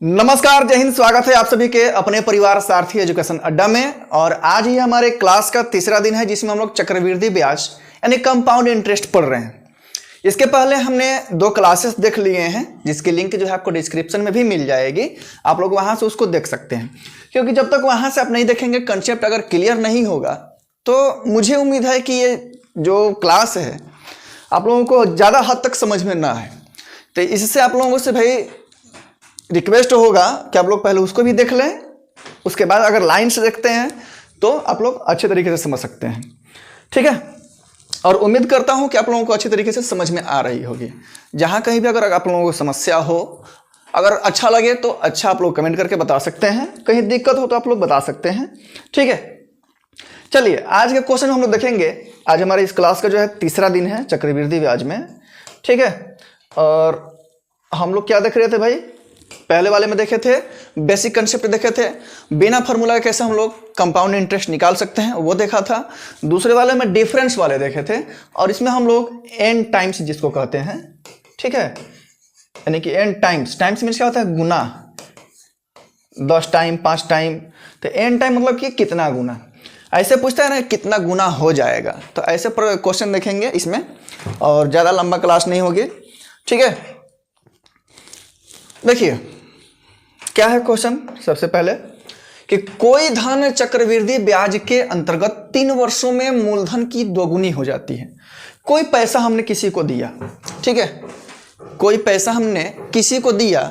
नमस्कार, जय हिंद। स्वागत है आप सभी के अपने परिवार सारथी एजुकेशन अड्डा में। और आज ही हमारे क्लास का तीसरा दिन है जिसमें हम लोग चक्रवृद्धि ब्याज यानी कंपाउंड इंटरेस्ट पढ़ रहे हैं। इसके पहले हमने 2 क्लासेस देख लिए हैं जिसकी लिंक जो है आपको डिस्क्रिप्शन में भी मिल जाएगी, आप लोग वहां से उसको देख सकते हैं। क्योंकि जब तक वहां से आप नहीं देखेंगे, कंसेप्ट अगर क्लियर नहीं होगा, तो मुझे उम्मीद है कि ये जो क्लास है आप लोगों को ज़्यादा हद तक समझ में ना आए। तो इससे आप लोगों से भाई रिक्वेस्ट होगा कि आप लोग पहले उसको भी देख लें, उसके बाद अगर लाइन से देखते हैं तो आप लोग अच्छे तरीके से समझ सकते हैं। ठीक है, और उम्मीद करता हूं कि आप लोगों को अच्छी तरीके से समझ में आ रही होगी। जहां कहीं भी अगर आप लोगों को समस्या हो, अगर अच्छा लगे तो अच्छा आप लोग कमेंट करके बता सकते हैं, कहीं दिक्कत हो तो आप लोग बता सकते हैं। ठीक है, चलिए आज के क्वेश्चन हम लोग देखेंगे। आज हमारे इस क्लास का जो है तीसरा दिन है चक्रवृद्धि ब्याज में। ठीक है, और हम लोग क्या देख रहे थे भाई? पहले वाले में देखे थे बेसिक कंसेप्ट देखे थे, बिना फार्मूला कैसे हम लोग कंपाउंड इंटरेस्ट निकाल सकते हैं वो देखा था। दूसरे वाले में डिफरेंस वाले देखे थे, और इसमें हम लोग n टाइम्स जिसको कहते हैं, ठीक है, यानी कि n टाइम्स, टाइम्स मीन्स क्या होता है? गुना, 10 टाइम, 5 टाइम। तो n टाइम मतलब कि कितना गुना, ऐसे पूछता है ना कितना गुना हो जाएगा। तो ऐसे क्वेश्चन देखेंगे इसमें, और ज़्यादा लंबा क्लास नहीं होगी। ठीक है, देखिए क्या है क्वेश्चन। सबसे पहले कि कोई धन चक्रवृद्धि ब्याज के अंतर्गत 3 वर्षों में मूलधन की दोगुनी हो जाती है। कोई पैसा हमने किसी को दिया, ठीक है, कोई पैसा हमने किसी को दिया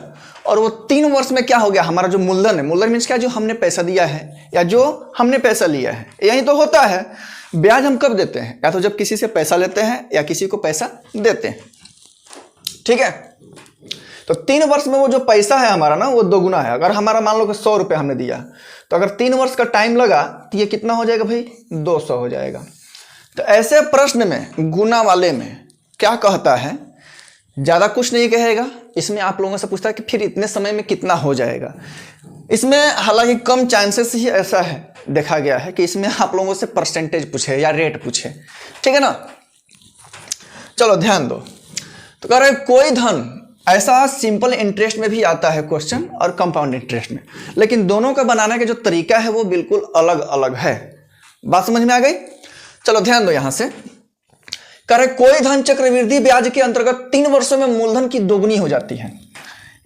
और वो 3 वर्ष में क्या हो गया? हमारा जो मूलधन है, मूलधन मीन्स क्या? जो हमने पैसा दिया है या जो हमने पैसा लिया है। यही तो होता है। ब्याज हम कब देते हैं? या तो जब किसी से पैसा लेते हैं या किसी को पैसा देते हैं। ठीक है, तो 3 वर्ष में वो जो पैसा है हमारा ना, वो दोगुना है। अगर हमारा मान लो कि 100 रुपये हमने दिया, तो अगर 3 वर्ष का टाइम लगा तो ये कितना हो जाएगा भाई? 200 हो जाएगा। तो ऐसे प्रश्न में गुना वाले में क्या कहता है? ज़्यादा कुछ नहीं कहेगा। इसमें आप लोगों से पूछता है कि फिर इतने समय में कितना हो जाएगा। इसमें हालांकि कम चांसेस ही ऐसा है, देखा गया है कि इसमें आप लोगों से परसेंटेज पूछे या रेट पूछे। ठीक है ना, चलो ध्यान दो। तो कह रहे कोई धन, ऐसा सिंपल इंटरेस्ट में भी आता है क्वेश्चन और कंपाउंड इंटरेस्ट में, लेकिन दोनों का बनाने का जो तरीका है वो बिल्कुल अलग अलग है। बात समझ में आ गई? चलो ध्यान दो। यहां से कह रहे कोई धन चक्रवृद्धि ब्याज के अंतर्गत 3 वर्षों में मूलधन की दोगुनी हो जाती है।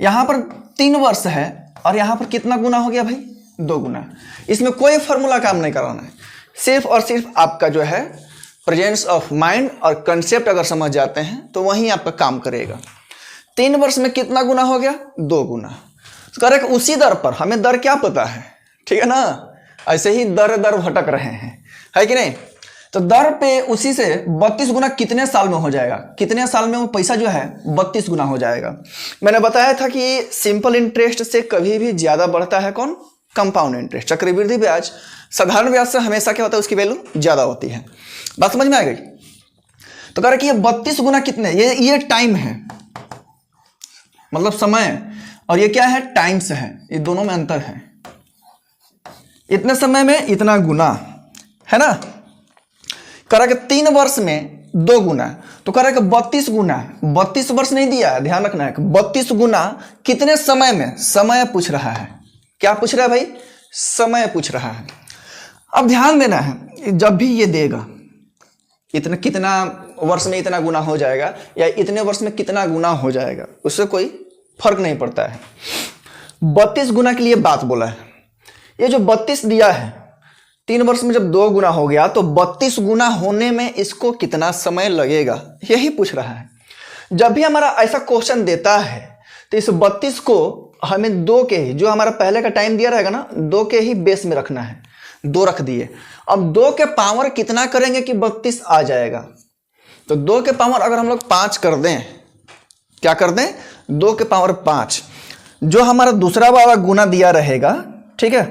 यहां पर 3 वर्ष है और यहां पर कितना गुना हो गया भाई? 2 गुना। इसमें कोई फॉर्मूला काम नहीं कराना है, सिर्फ और सिर्फ आपका जो है प्रेजेंस ऑफ माइंड और कंसेप्ट अगर समझ जाते हैं तो वहीं आपका काम करेगा। 3 वर्ष में कितना गुना हो गया? 2 गुना। करेक्ट। उसी दर पर, हमें दर क्या पता है, ठीक है ना, ऐसे ही दर दर भटक रहे हैं, है कि नहीं? तो दर पे उसी से 32 गुना कितने साल में हो जाएगा? कितने साल में वो पैसा जो है 32 गुना हो जाएगा। मैंने बताया था कि सिंपल इंटरेस्ट से कभी भी ज्यादा बढ़ता है कौन? Compound interest. चक्रवृद्धि ब्याज साधारण ब्याज से हमेशा क्या होता है? उसकी वैल्यू ज्यादा होती है। बात समझ में आ गई? तो कह रहे कि ये 32 गुना कितने, ये टाइम है, मतलब समय, और ये क्या है? टाइम्स है। ये दोनों में अंतर है। इतने समय में इतना गुना, है ना। कह रहा कि 3 वर्ष में 2 गुना, तो कह रहा कि 32 गुना। 32 वर्ष नहीं दिया है, ध्यान रखना है। 32 गुना कितने समय में? समय पूछ रहा है। क्या पूछ रहा है भाई? समय पूछ रहा है। अब ध्यान देना है, जब भी ये देगा इतना, कितना वर्ष में इतना गुना हो जाएगा या इतने वर्ष में कितना गुना हो जाएगा, उससे कोई फर्क नहीं पड़ता है। 32 गुना के लिए बात बोला है। ये जो 32 दिया है, 3 वर्ष में जब 2 गुना हो गया तो 32 गुना होने में इसको कितना समय लगेगा, यही पूछ रहा है। जब भी हमारा ऐसा क्वेश्चन देता है तो इस 32 को हमें 2 के ही, जो हमारा पहले का टाइम दिया रहेगा ना, 2 के ही बेस में रखना है। 2 रख दिए। अब 2 के पावर कितना करेंगे कि 32 आ जाएगा? तो 2 के पावर अगर हम लोग 5 कर दें, क्या कर दें? 2 के पावर 5, जो हमारा दूसरा वाला गुना दिया रहेगा, ठीक है,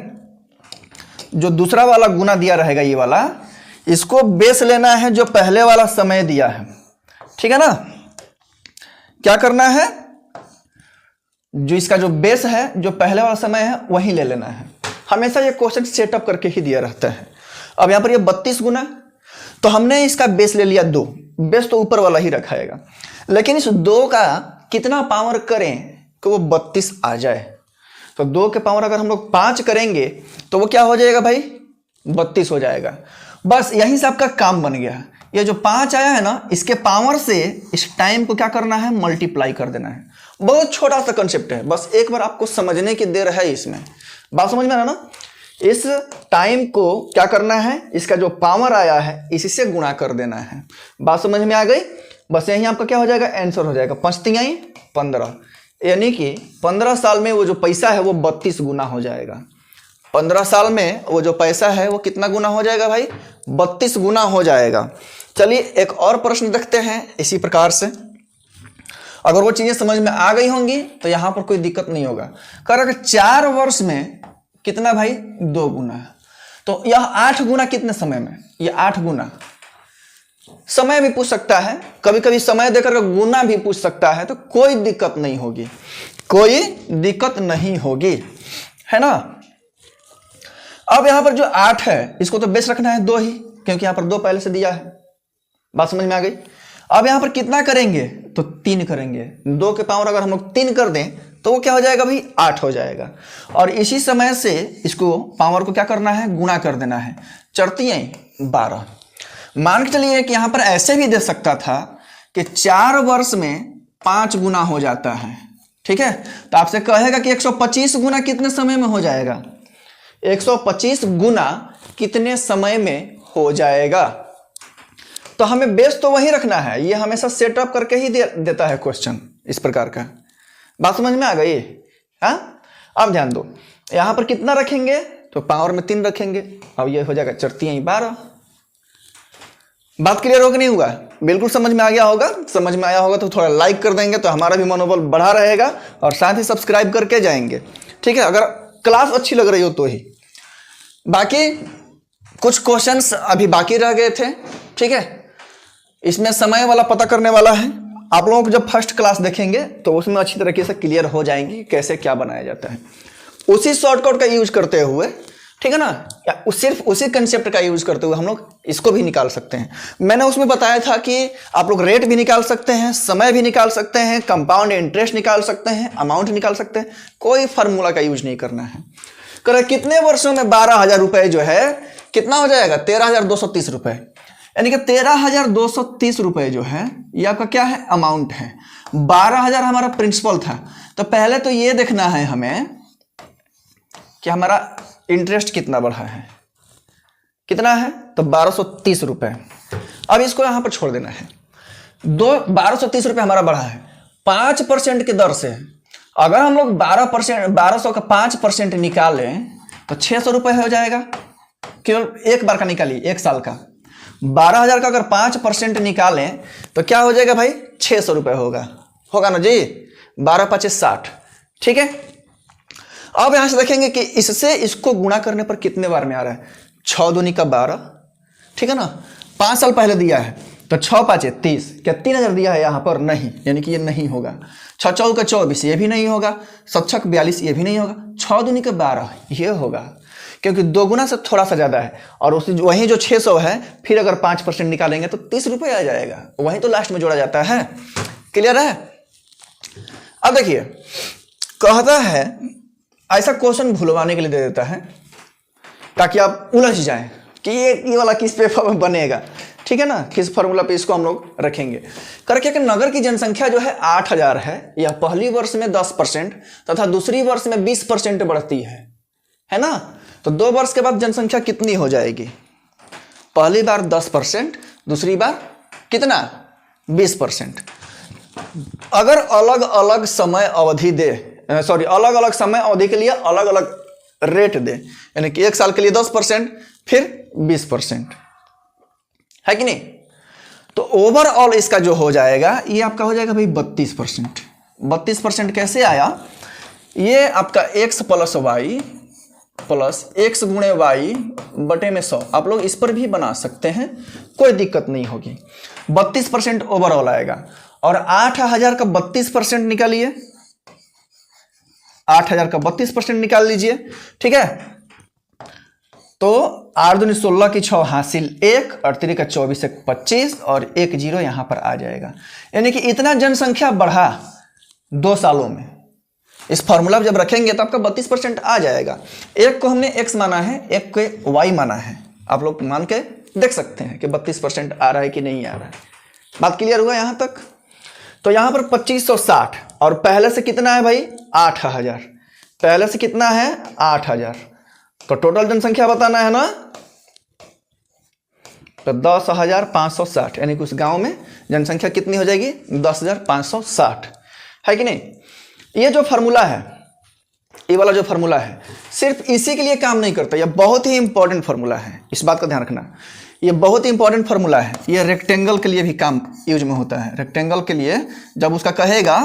जो दूसरा वाला गुना दिया रहेगा ये वाला, इसको बेस लेना है जो पहले वाला समय दिया है। ठीक है ना, क्या करना है? जो इसका जो बेस है, जो पहले वाला समय है, वही ले लेना है। हमेशा ये क्वेश्चन सेटअप करके ही दिया रहता है। अब यहां पर ये 32 गुना, तो हमने इसका बेस ले लिया 2, बेस तो ऊपर वाला ही रखाएगा, लेकिन इस 2 का कितना पावर करें कि वो 32 आ जाए? तो 2 के पावर अगर हम लोग 5 करेंगे तो वो क्या हो जाएगा भाई, 32 हो जाएगा। बस यहीं से आपका काम बन गया। ये जो 5 आया है ना, इसके पावर से इस टाइम को क्या करना है, मल्टीप्लाई कर देना है। बहुत छोटा सा कंसेप्ट है, बस एक बार आपको समझने की देर है इसमें। बात समझ में आ रहा ना? इस टाइम को क्या करना है, इसका जो पावर आया है इसी से गुणा कर देना है। बात समझ में आ गई? बस यही आपका क्या हो जाएगा, आंसर हो जाएगा 5 तिहाई 15, यानी कि 15 साल में वो जो पैसा है वो 32 गुना हो जाएगा। 15 साल में वो जो पैसा है वो कितना गुना हो जाएगा भाई, 32 गुना हो जाएगा। चलिए एक और प्रश्न देखते हैं इसी प्रकार से। अगर वो चीजें समझ में आ गई होंगी तो यहां पर कोई दिक्कत नहीं होगा। कर अगर 4 वर्ष में कितना भाई, 2 गुना, तो यह 8 गुना कितने समय में, ये 8 गुना समय भी पूछ सकता है, कभी कभी समय देकर गुना भी पूछ सकता है, तो कोई दिक्कत नहीं होगी, कोई दिक्कत नहीं होगी, है ना। अब यहां पर जो 8 है इसको तो बेस रखना है 2 ही, क्योंकि यहां पर 2 पहले से दिया है। बात समझ में आ गई? अब यहां पर कितना करेंगे, तो 3 करेंगे। 2 के पावर अगर हम लोग 3 कर दें तो वो क्या हो जाएगा भाई, 8 हो जाएगा। और इसी समय से इसको पावर को क्या करना है, गुणा कर देना है। 4 तिहाई 12। मान के चलिए कि यहां पर ऐसे भी दे सकता था कि 4 वर्ष में 5 गुना हो जाता है, ठीक है। तो आपसे कहेगा कि 125 गुना कितने समय में हो जाएगा, 125 गुना कितने समय में हो जाएगा। तो हमें बेस तो वही रखना है, ये हमेशा सेटअप करके ही देता है क्वेश्चन इस प्रकार का। बात समझ में आ गई? हाँ, अब ध्यान दो, यहां पर कितना रखेंगे, तो पावर में 3 रखेंगे। अब ये हो जाएगा 4 तिहाई 12। बात क्लियर हो कि नहीं हुआ? बिल्कुल समझ में आ गया होगा। समझ में आया होगा तो थोड़ा लाइक कर देंगे तो हमारा भी मनोबल बढ़ा रहेगा, और साथ ही सब्सक्राइब करके जाएंगे, ठीक है, अगर क्लास अच्छी लग रही हो तो ही। बाकी कुछ क्वेश्चंस अभी बाकी रह गए थे, ठीक है। इसमें समय वाला पता करने वाला है, आप लोगों को जब फर्स्ट क्लास देखेंगे तो उसमें अच्छी तरीके से क्लियर हो जाएंगी कैसे क्या बनाया जाता है। उसी शॉर्टकट का यूज करते हुए, ठीक है ना, या सिर्फ उसी कंसेप्ट का यूज करते हुए हम लोग इसको भी निकाल सकते हैं। मैंने उसमें बताया था कि आप लोग रेट भी निकाल सकते हैं, समय भी निकाल सकते हैं, कंपाउंड इंटरेस्ट निकाल सकते हैं, अमाउंट निकाल सकते हैं, कोई फार्मूला का यूज नहीं करना है। कर कितने वर्षों में 12,000 रुपए जो है कितना हो जाएगा, 13,230 रुपए, यानी कि 13,230 रुपए जो है ये आपका क्या है, अमाउंट है। 12,000 हमारा प्रिंसिपल था, तो पहले तो ये देखना है हमें कि हमारा इंटरेस्ट कितना बढ़ा है, कितना है, तो 1230 रुपए। अब इसको यहां पर छोड़ देना है। 1230 रुपए हमारा बढ़ा है 5% की दर से। अगर हम लोग 1200 का 5% निकालें तो 600 रुपए हो जाएगा। केवल एक बार का निकालिए, 1 साल का। 12,000 का अगर 5% निकालें तो क्या हो जाएगा भाई, 600 रुपए होगा ना जी। 12×5 = 60, ठीक है। अब यहां से देखेंगे कि इससे इसको गुणा करने पर कितने बार में आ रहा है, 6 दूनी का 12, ठीक है ना। 5 साल पहले दिया है तो 6×5 = 30। क्या 3,000 दिया है यहां पर, नहीं, यानी कि ये नहीं होगा। 6×4 = 24, ये भी नहीं होगा। 7×6 = 42, ये भी नहीं होगा। 6 दूनी का 12 ये होगा, क्योंकि 2 गुना से थोड़ा सा ज्यादा है। और उसी वहीं जो 600 है, फिर अगर 5% निकालेंगे तो 30 रुपये आ जाएगा, वहीं तो लास्ट में जोड़ा जाता है। क्लियर है? अब देखिए, कहता है ऐसा क्वेश्चन भुलवाने के लिए दे देता है ताकि आप उलझ जाएं कि ये वाला किस पेपर में बनेगा, ठीक है ना, किस फॉर्मूला पे इसको हम लोग रखेंगे। करके कि नगर की जनसंख्या जो है 8,000 है, यह पहली वर्ष में 10% तथा दूसरी वर्ष में 20% बढ़ती है ना। तो 2 वर्ष के बाद जनसंख्या कितनी हो जाएगी, पहली बार 10%, दूसरी बार कितना, 20%। अगर अलग अलग समय अवधि दे, अलग अलग समय अवधि के लिए अलग अलग रेट दे, यानी कि 1 साल के लिए 10%, फिर 20%, है कि नहीं, तो ओवरऑल इसका जो हो जाएगा ये आपका हो जाएगा भाई 32%। 32% कैसे आया, ये आपका x + y plus x × y बटे में 100, आप लोग इस पर भी बना सकते हैं, कोई दिक्कत नहीं होगी। 32% ओवरऑल आएगा। और 8,000 का 32% निकालिए, 8,000 का 32% निकाल लीजिए, ठीक है। तो 8 दूनी 16 की 6 हासिल 1, 3 का 24 = 25, और 1 0 यहां पर आ जाएगा। यानी कि इतना जनसंख्या बढ़ा 2 सालों में, इस फॉर्मूला जब रखेंगे तो आपका 32% आ जाएगा। एक को हमने x माना है, एक को y माना है, आप लोग मान के देख सकते हैं कि 32% आ रहा है कि नहीं आ रहा है। बात क्लियर हुआ यहाँ तक? तो यहाँ पर 2560 और पहले से कितना है भाई 8000, पहले से कितना है 8000, तो टोटल जनसंख्या बताना है ना, तो 10,560, यानी कि उस गांव में जनसंख्या कितनी हो जाएगी 10,560, है कि नहीं। ये जो फार्मूला है, ये वाला जो फार्मूला है सिर्फ इसी के लिए काम नहीं करता, यह बहुत ही इंपॉर्टेंट फार्मूला है, इस बात का ध्यान रखना। ये बहुत ही इंपॉर्टेंट फार्मूला है, ये रेक्टेंगल के लिए भी काम यूज में होता है। रेक्टेंगल के लिए जब उसका कहेगा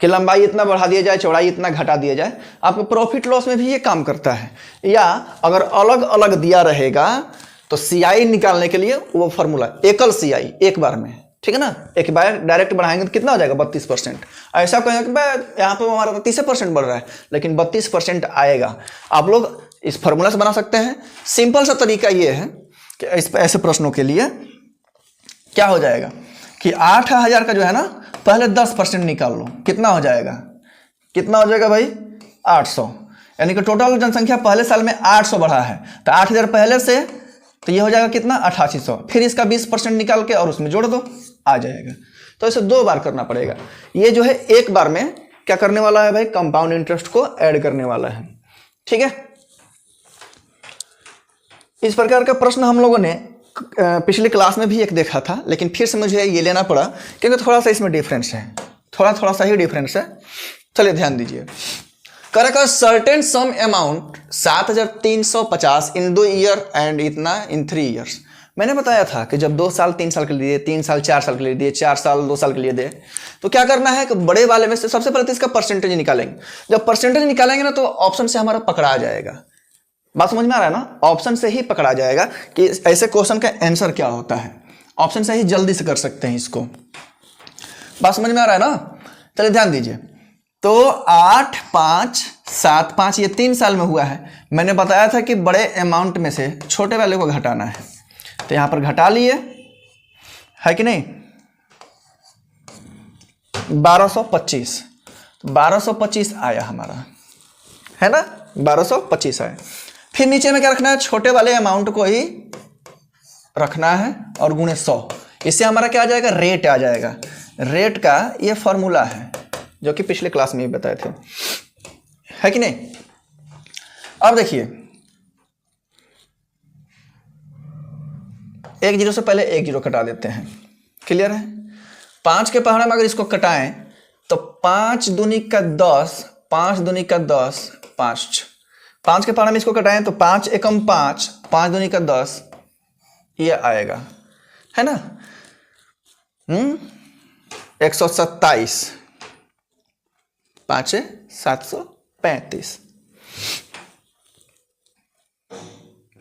कि लंबाई इतना बढ़ा दिया जाए, चौड़ाई इतना घटा दिया जाए, आपको प्रॉफिट लॉस में भी ये काम करता है। या अगर अलग अलग दिया रहेगा तो CI निकालने के लिए वो फार्मूला एकल CI एक बार में, ठीक है ना, एक बार डायरेक्ट बढ़ाएंगे तो कितना हो जाएगा 32%। ऐसा कहेंगे कि भाई यहाँ पे हमारा 30% बढ़ रहा है, लेकिन 32% आएगा। आप लोग इस फार्मूला से बना सकते हैं। सिंपल सा तरीका ये है कि ऐसे प्रश्नों के लिए क्या हो जाएगा कि 8000 का जो है ना पहले 10% निकाल लो, कितना हो जाएगा, कितना हो जाएगा भाई 800, यानी कि टोटल जनसंख्या पहले साल में 800 बढ़ा है, तो 8000 पहले से, तो ये हो जाएगा कितना 8800, फिर इसका 20% निकाल के और उसमें जोड़ दो, आ जाएगा। तो इसे 2 बार करना पड़ेगा। ये जो है एक बार में क्या करने वाला है भाई, कंपाउंड इंटरेस्ट को ऐड करने वाला है, ठीक है। इस प्रकार का प्रश्न हम लोगों ने पिछले क्लास में भी एक देखा था, लेकिन फिर से मुझे ये लेना पड़ा क्योंकि थोड़ा सा इसमें डिफरेंस है, थोड़ा सा ही डिफरेंस है। चलिए ध्यान दीजिए, करेगा certain some amount 7350 in 2 year and इतना इन 3 ईयर्स। मैंने बताया था कि जब 2 साल 3 साल के लिए, 3 साल 4 साल के लिए दिए, 4 साल 2 साल के लिए दे, तो क्या करना है कि बड़े वाले में से सबसे पहले तो इसका परसेंटेज निकालेंगे। जब परसेंटेज निकालेंगे ना तो ऑप्शन से हमारा पकड़ा जाएगा। बात समझ में आ रहा है ना, ऑप्शन से ही पकड़ा जाएगा कि ऐसे क्वेश्चन का आंसर क्या होता है, ऑप्शन से ही जल्दी से कर सकते हैं इसको। बात समझ में आ रहा है ना। चलिए ध्यान दीजिए, तो 8, 5, 7, 5 ये 3 साल में हुआ है। मैंने बताया था कि बड़े अमाउंट में से छोटे वाले को घटाना है, तो यहां पर घटा लिए, है कि नहीं, 1225, 1225 आया हमारा, है ना, 1225 आया। फिर नीचे में क्या रखना है, छोटे वाले अमाउंट को ही रखना है और गुणे 100, इससे हमारा क्या आ जाएगा, रेट आ जाएगा। रेट का ये फॉर्मूला है जो कि पिछले क्लास में भी बताए थे, है कि नहीं। अब देखिए, 1 0 से पहले 1 0 कटा देते हैं, क्लियर है। 5 के पहाड़े में अगर इसको कटाएं तो 5 दूनी का 10, 5 दूनी का 10, 5 के पहाड़े में इसको कटाएं तो 5 एकम 5, 5 दूनी का 10, ये आएगा, है ना। 127, 5 735,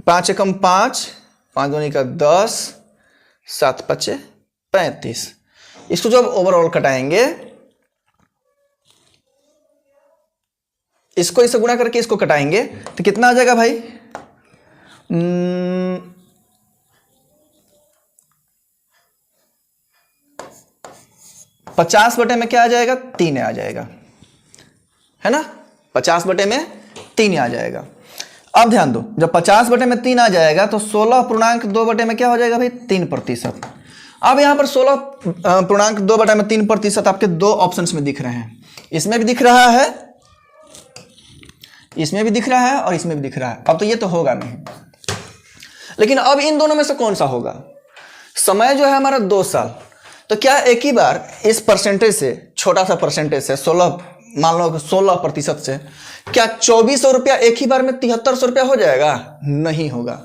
5 एकम 5, 5 दूनी का 10, 7 5 35। इसको जब ओवरऑल कटाएंगे, इसको इससे गुणा करके इसको कटाएंगे तो कितना आ जाएगा भाई, 50 बटे में क्या आ जाएगा, 3 आ जाएगा, है ना, 50 बटे में 3 आ जाएगा। अब ध्यान दो, जब 50 बटे में 3 आ जाएगा तो 16.2 बटे में क्या हो जाएगा भाई, 3%। अब यहाँ पर 16.2 बटे में 3% आपके 2 ऑप्शंस में दिख रहे हैं, इसमें भी दिख रहा है, इसमें भी दिख रहा है और इसमें भी दिख रहा है। अब तो ये तो होगा नहीं, लेकिन अब इन दोनों में से कौन सा होगा। समय जो है हमारा 2 साल, तो क्या एक ही बार इस परसेंटेज से, छोटा सा परसेंटेज से 16, मान लो 16% से, क्या 2400 रुपया एक ही बार में 7300 रुपया हो जाएगा, नहीं होगा,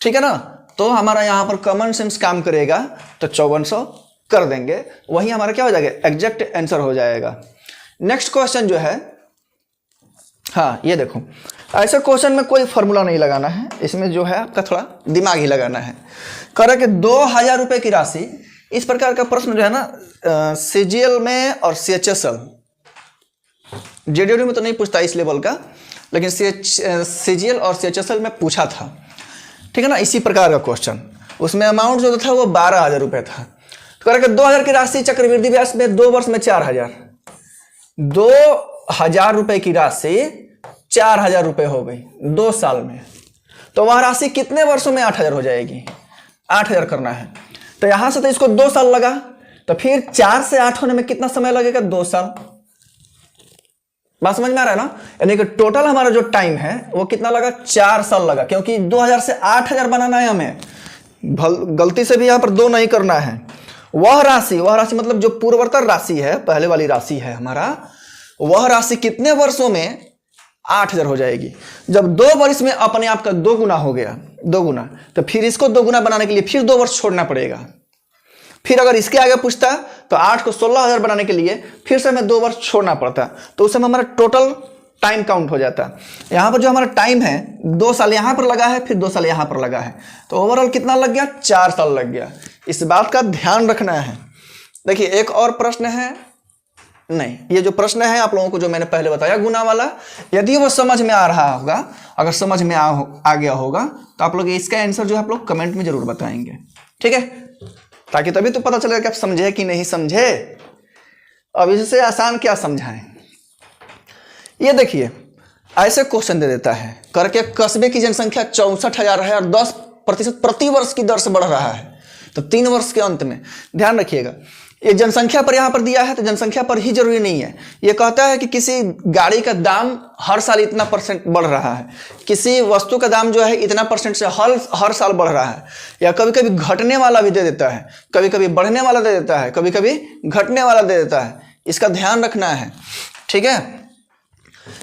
ठीक है ना। तो हमारा यहाँ पर कॉमन सेंस काम करेगा, तो 5400 कर देंगे, वही हमारा क्या हो जाएगा, एग्जैक्ट आंसर हो जाएगा। नेक्स्ट क्वेश्चन जो है, हाँ ये देखो, ऐसे क्वेश्चन में कोई फॉर्मूला नहीं लगाना है, इसमें जो है आपका थोड़ा दिमाग ही लगाना है। करें कि 2000 रुपये की राशि, इस प्रकार का प्रश्न जो है ना CGL में और CHSL, JDO में तो नहीं पूछता इस लेवल का, लेकिन CGL और CHSL में पूछा था, ठीक है ना, इसी प्रकार का क्वेश्चन। उसमें अमाउंट जो था वो 12000 रुपये था। तो करें कि 2000 की राशि चक्रवृद्धि ब्याज में 2 वर्ष में 4000, 2 1000 रुपए की राशि 4000 रुपए हो गई 2 साल में, तो वह राशि कितने वर्षों में 8000 हो जाएगी? 8000 करना है। तो यहां से तो इसको 2 साल लगा, तो फिर 4 से 8 होने में कितना समय लगेगा? 2 साल। बात समझ में आ रहा है ना? यानी कि टोटल हमारा जो टाइम है वो कितना लगा? 4 साल लगा, क्योंकि 2000 से 8000 बनाना है हमें। गलती से भी यहां पर 2 नहीं करना है। वह राशि मतलब जो पूर्ववर्ती राशि है, पहले वाली राशि है हमारा, वह राशि कितने वर्षों में 8000 हो जाएगी? जब 2 वर्ष में अपने आप का 2 गुना हो गया, 2 गुना, तो फिर इसको 2 गुना बनाने के लिए फिर 2 वर्ष छोड़ना पड़ेगा। फिर अगर इसके आगे पूछता तो 8 को 16000 बनाने के लिए फिर से हमें 2 वर्ष छोड़ना पड़ता, तो उस समय हमारा टोटल टाइम काउंट हो जाता। यहां पर जो हमारा टाइम है 2 साल यहां पर लगा है, फिर 2 साल यहां पर लगा है, तो ओवरऑल कितना लग गया? 4 साल लग गया। इस बात का ध्यान रखना है। देखिए एक और प्रश्न है, नहीं, ये जो प्रश्न है आप लोगों को जो मैंने पहले बताया गुना वाला, यदि वो समझ में आ रहा होगा, अगर समझ में आ गया होगा, तो आप लोग इसका आंसर जो है आप लोग कमेंट में जरूर बताएंगे, ठीक है? ताकि तभी तो पता चलेगा कि आप समझे कि नहीं समझे। अब इससे आसान क्या समझाएं? ये देखिए, ऐसे क्वेश्चन दे देता है करके कस्बे की जनसंख्या 64,000 है और 10% प्रति वर्ष की दर से बढ़ रहा है, तो 3 वर्ष के अंत में। ध्यान रखिएगा, ये जनसंख्या पर यहां पर दिया है, तो जनसंख्या पर ही जरूरी नहीं है। ये कहता है कि किसी गाड़ी का दाम हर साल इतना % बढ़ रहा है, किसी वस्तु का दाम जो है इतना % से हर साल बढ़ रहा है, या कभी कभी घटने वाला भी दे देता है, कभी कभी बढ़ने वाला दे देता है, कभी कभी घटने वाला दे देता है। इसका ध्यान रखना है, ठीक है?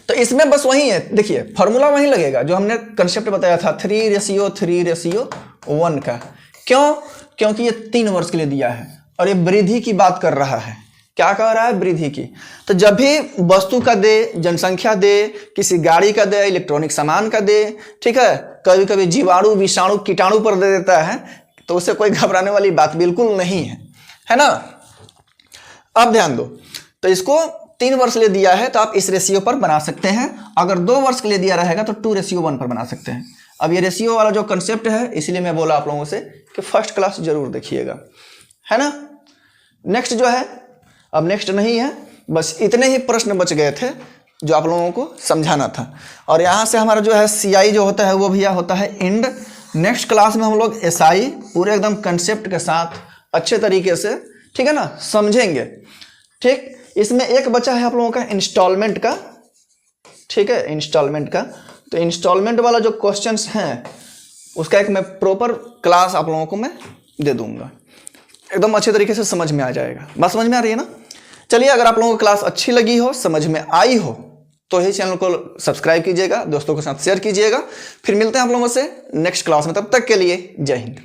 तो इसमें बस वही है, देखिए फॉर्मूला वही लगेगा जो हमने कंसेप्ट बताया था 3:1 का। क्यों? क्योंकि ये 3 वर्ष के लिए दिया है और ये वृद्धि की बात कर रहा है। क्या कह रहा है? वृद्धि की। तो जब भी वस्तु का दे, जनसंख्या दे, किसी गाड़ी का दे, इलेक्ट्रॉनिक सामान का दे, ठीक है, कभी कभी जीवाणु, विषाणु, कीटाणु पर दे देता है, तो उससे कोई घबराने वाली बात बिल्कुल नहीं है ना? अब ध्यान दो, तो इसको 3 वर्ष के लिए दिया है तो आप इस रेशियो पर बना सकते हैं। अगर 2 वर्ष के लिए दिया रहेगा तो 2:1 पर बना सकते हैं। अब ये रेशियो वाला जो कंसेप्ट है, इसलिए मैं बोला आप लोगों से कि फर्स्ट क्लास जरूर देखिएगा, है ना? नेक्स्ट जो है, अब नेक्स्ट नहीं है, बस इतने ही प्रश्न बच गए थे जो आप लोगों को समझाना था। और यहाँ से हमारा जो है CI जो होता है वो भैया होता है एंड। नेक्स्ट क्लास में हम लोग SI पूरे एकदम कंसेप्ट के साथ अच्छे तरीके से, ठीक है ना, समझेंगे। ठीक, इसमें एक बचा है आप लोगों का इंस्टॉलमेंट का, ठीक है, इंस्टॉलमेंट का। तो इंस्टॉलमेंट वाला जो क्वेश्चंस हैं उसका एक मैं प्रॉपर क्लास आप लोगों को मैं दे दूंगा, एकदम अच्छे तरीके से समझ में आ जाएगा। बात समझ में आ रही है ना? चलिए, अगर आप लोगों को क्लास अच्छी लगी हो, समझ में आई हो, तो ही चैनल को सब्सक्राइब कीजिएगा, दोस्तों के साथ शेयर कीजिएगा। फिर मिलते हैं आप लोगों से नेक्स्ट क्लास में, तब तक के लिए जय हिंद।